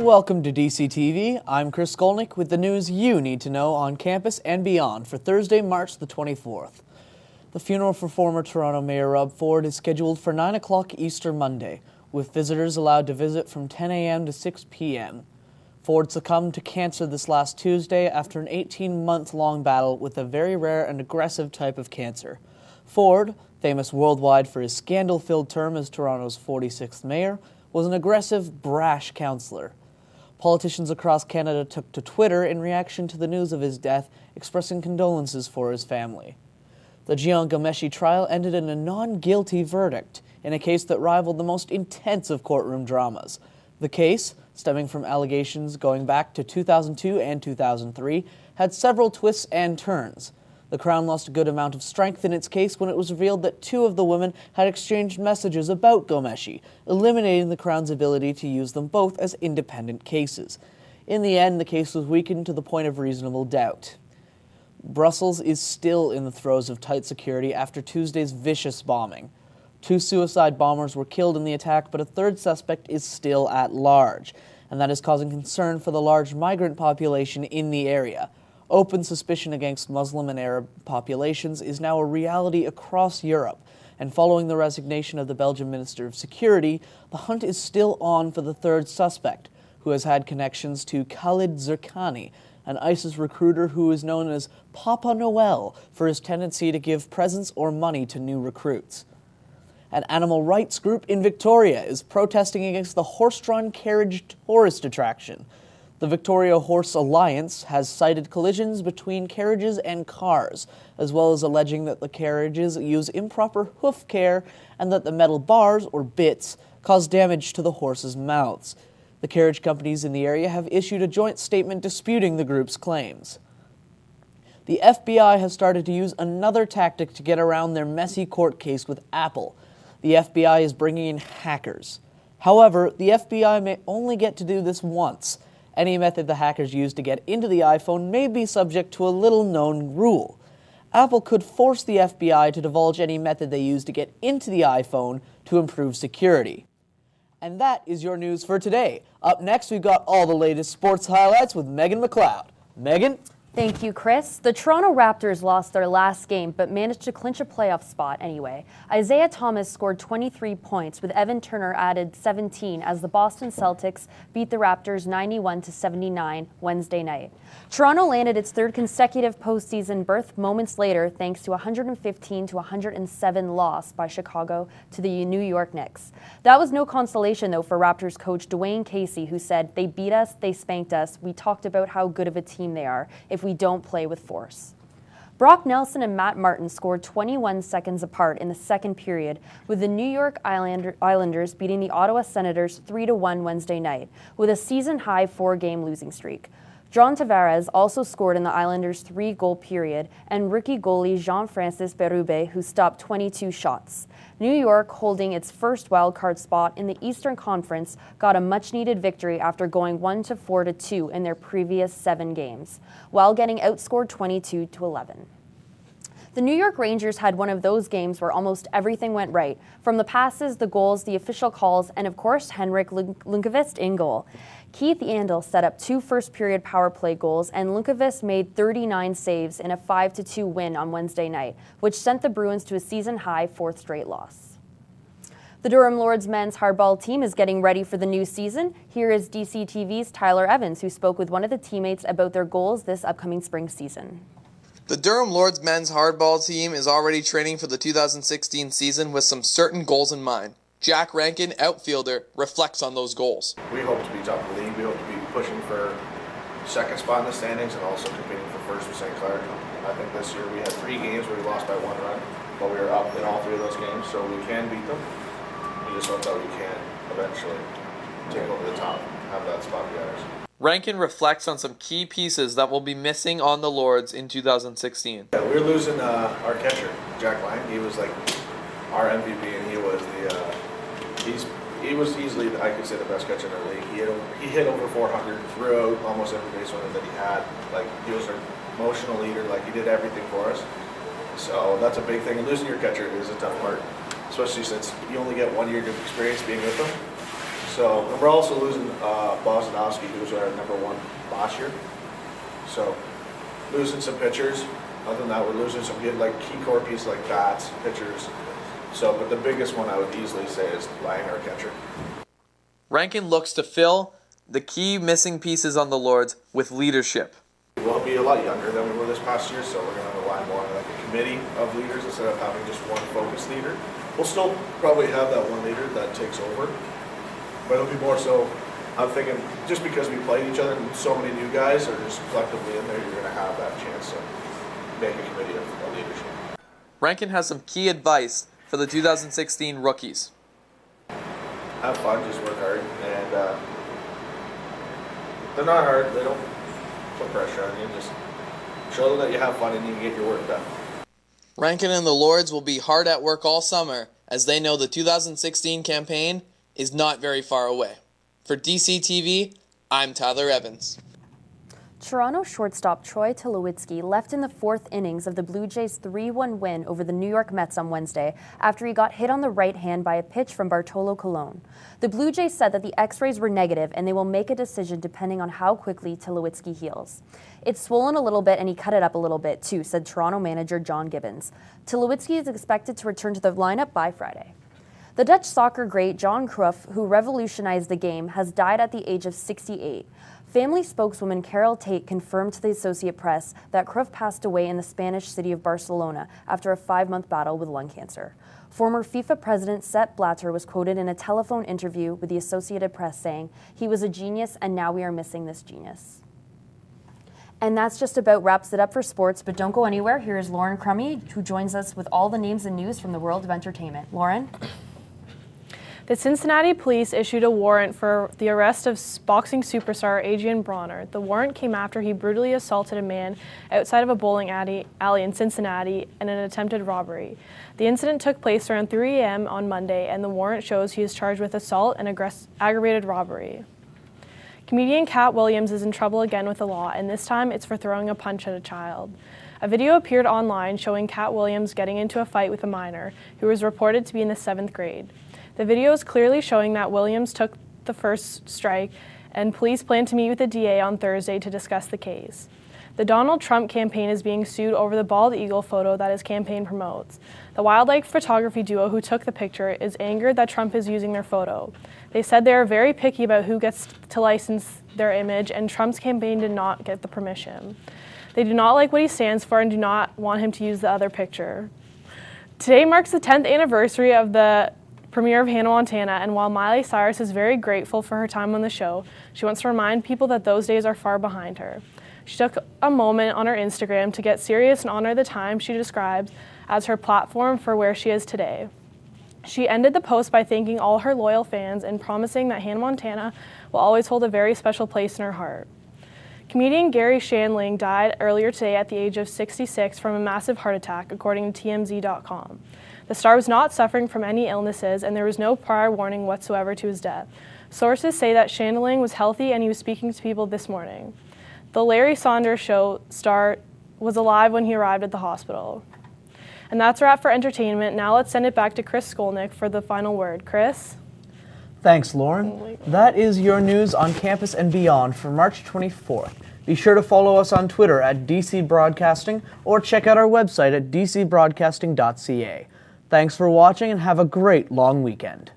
Welcome to DCTV. I'm Chris Skolnick with the news you need to know on campus and beyond for Thursday, March the 24th. The funeral for former Toronto Mayor Rob Ford is scheduled for 9 o'clock Easter Monday, with visitors allowed to visit from 10 a.m. to 6 p.m. Ford succumbed to cancer this last Tuesday after an 18-month-long battle with a very rare and aggressive type of cancer. Ford, famous worldwide for his scandal-filled term as Toronto's 46th mayor, was an aggressive, brash councillor. Politicians across Canada took to Twitter in reaction to the news of his death, expressing condolences for his family. The Jian Ghomeshi trial ended in a non-guilty verdict in a case that rivaled the most intense of courtroom dramas. The case, stemming from allegations going back to 2002 and 2003, had several twists and turns. The Crown lost a good amount of strength in its case when it was revealed that two of the women had exchanged messages about Ghomeshi, eliminating the Crown's ability to use them both as independent cases. In the end, the case was weakened to the point of reasonable doubt. Brussels is still in the throes of tight security after Tuesday's vicious bombing. 2 suicide bombers were killed in the attack, but a third suspect is still at large, and that is causing concern for the large migrant population in the area. Open suspicion against Muslim and Arab populations is now a reality across Europe, and following the resignation of the Belgian Minister of Security, the hunt is still on for the third suspect, who has had connections to Khalid Zerkani, an ISIS recruiter who is known as Papa Noel for his tendency to give presents or money to new recruits. An animal rights group in Victoria is protesting against the horse-drawn carriage tourist attraction. The Victoria Horse Alliance has cited collisions between carriages and cars, as well as alleging that the carriages use improper hoof care and that the metal bars, or bits, cause damage to the horses' mouths. The carriage companies in the area have issued a joint statement disputing the group's claims. The FBI has started to use another tactic to get around their messy court case with Apple. The FBI is bringing in hackers. However, the FBI may only get to do this once. Any method the hackers use to get into the iPhone may be subject to a little-known rule. Apple could force the FBI to divulge any method they use to get into the iPhone to improve security. And that is your news for today. Up next, we've got all the latest sports highlights with Megan McLeod. Megan? Thank you, Chris. The Toronto Raptors lost their last game, but managed to clinch a playoff spot anyway. Isaiah Thomas scored 23 points, with Evan Turner added 17 as the Boston Celtics beat the Raptors 91-79 Wednesday night. Toronto landed its third consecutive postseason berth moments later, thanks to a 115-107 loss by Chicago to the New York Knicks. That was no consolation, though, for Raptors coach Dwayne Casey, who said, "They beat us, they spanked us. We talked about how good of a team they are if we don't play with force." Brock Nelson and Matt Martin scored 21 seconds apart in the second period, with the New York Islanders beating the Ottawa Senators 3-1 Wednesday night, with a season-high 4-game losing streak. John Tavares also scored in the Islanders' 3-goal period, and rookie goalie Jean-Francis Berube, who stopped 22 shots. New York, holding its first wildcard spot in the Eastern Conference, got a much-needed victory after going 1-4-2 in their previous 7 games, while getting outscored 22-11. The New York Rangers had one of those games where almost everything went right, from the passes, the goals, the official calls, and of course Henrik Lundqvist in goal. Keith Yandel set up 2 first-period power play goals, and Lundqvist made 39 saves in a 5-2 win on Wednesday night, which sent the Bruins to a season-high 4th straight loss. The Durham Lords men's hardball team is getting ready for the new season. Here is DCTV's Tyler Evans, who spoke with one of the teammates about their goals this upcoming spring season. The Durham Lords men's hardball team is already training for the 2016 season with some certain goals in mind. Jack Rankin, outfielder, reflects on those goals. We hope to be top of the league. We hope to be pushing for second spot in the standings and also competing for first with St. Clair. I think this year we had 3 games where we lost by 1 run, but we were up in all 3 of those games, so we can beat them. We just hope that we can eventually take over the top, have that spot be ours. Rankin reflects on some key pieces that will be missing on the Lords in 2016. Yeah, we're losing our catcher, Jack Lang. He was like our MVP, and he was he was easily, I could say, the best catcher in the league. He hit over 400, threw out almost every base runner that he had. Like, he was our emotional leader. Like, he did everything for us. So that's a big thing. And losing your catcher is a tough part, especially since you only get 1 year of experience being with them. So, and we're also losing Bosnowski, who was our #1 last year. So, losing some pitchers. Other than that, we're losing some good, like, key core pieces like bats, pitchers. So, but the biggest one I would easily say is Lang, our catcher. Rankin looks to fill the key missing pieces on the Lords with leadership. We'll be a lot younger than we were this past year, so we're going to rely more on like a committee of leaders instead of having just one focused leader. We'll still probably have that one leader that takes over, but it'll be more so, I'm thinking, just because we played each other and so many new guys are just collectively in there, you're going to have that chance to make a committee of leadership. Rankin has some key advice for the 2016 rookies. Have fun, just work hard, and they're not hard, they don't put pressure on you, just show them that you have fun and you can get your work done. Rankin and the Lords will be hard at work all summer as they know the 2016 campaign is not very far away. For DCTV, I'm Tyler Evans. Toronto shortstop Troy Tulowitzki left in the 4th innings of the Blue Jays' 3-1 win over the New York Mets on Wednesday after he got hit on the right hand by a pitch from Bartolo Colon. The Blue Jays said that the x-rays were negative and they will make a decision depending on how quickly Tulowitzki heals. It's swollen a little bit and he cut it up a little bit too, said Toronto manager John Gibbons. Tulowitzki is expected to return to the lineup by Friday. The Dutch soccer great John Cruyff, who revolutionized the game, has died at the age of 68. Family spokeswoman Carol Tate confirmed to the Associated Press that Cruyff passed away in the Spanish city of Barcelona after a 5-month battle with lung cancer. Former FIFA president Sepp Blatter was quoted in a telephone interview with the Associated Press saying, "He was a genius and now we are missing this genius." And that's just about wraps it up for sports, but don't go anywhere. Here is Lauren Crummy, who joins us with all the names and news from the world of entertainment. Lauren? The Cincinnati police issued a warrant for the arrest of boxing superstar Adrian Bronner. The warrant came after he brutally assaulted a man outside of a bowling alley in Cincinnati in an attempted robbery. The incident took place around 3 a.m. on Monday, and the warrant shows he is charged with assault and aggravated robbery. Comedian Cat Williams is in trouble again with the law, and this time it's for throwing a punch at a child. A video appeared online showing Cat Williams getting into a fight with a minor who was reported to be in the 7th grade. The video is clearly showing that Williams took the first strike, and police plan to meet with the DA on Thursday to discuss the case. The Donald Trump campaign is being sued over the bald eagle photo that his campaign promotes. The wildlife photography duo who took the picture is angered that Trump is using their photo. They said they are very picky about who gets to license their image, and Trump's campaign did not get the permission. They do not like what he stands for and do not want him to use the other picture. Today marks the 10th anniversary of the premiere of Hannah Montana, and while Miley Cyrus is very grateful for her time on the show, she wants to remind people that those days are far behind her. She took a moment on her Instagram to get serious and honor the time she describes as her platform for where she is today. She ended the post by thanking all her loyal fans and promising that Hannah Montana will always hold a very special place in her heart. Comedian Gary Shandling died earlier today at the age of 66 from a massive heart attack, according to TMZ.com. The star was not suffering from any illnesses, and there was no prior warning whatsoever to his death. Sources say that Shandling was healthy and he was speaking to people this morning. The Larry Saunders Show star was alive when he arrived at the hospital. And that's a wrap for entertainment. Now let's send it back to Chris Skolnick for the final word. Chris? Thanks, Lauren. That is your news on campus and beyond for March 24th. Be sure to follow us on Twitter at DC Broadcasting or check out our website at dcbroadcasting.ca. Thanks for watching and have a great long weekend.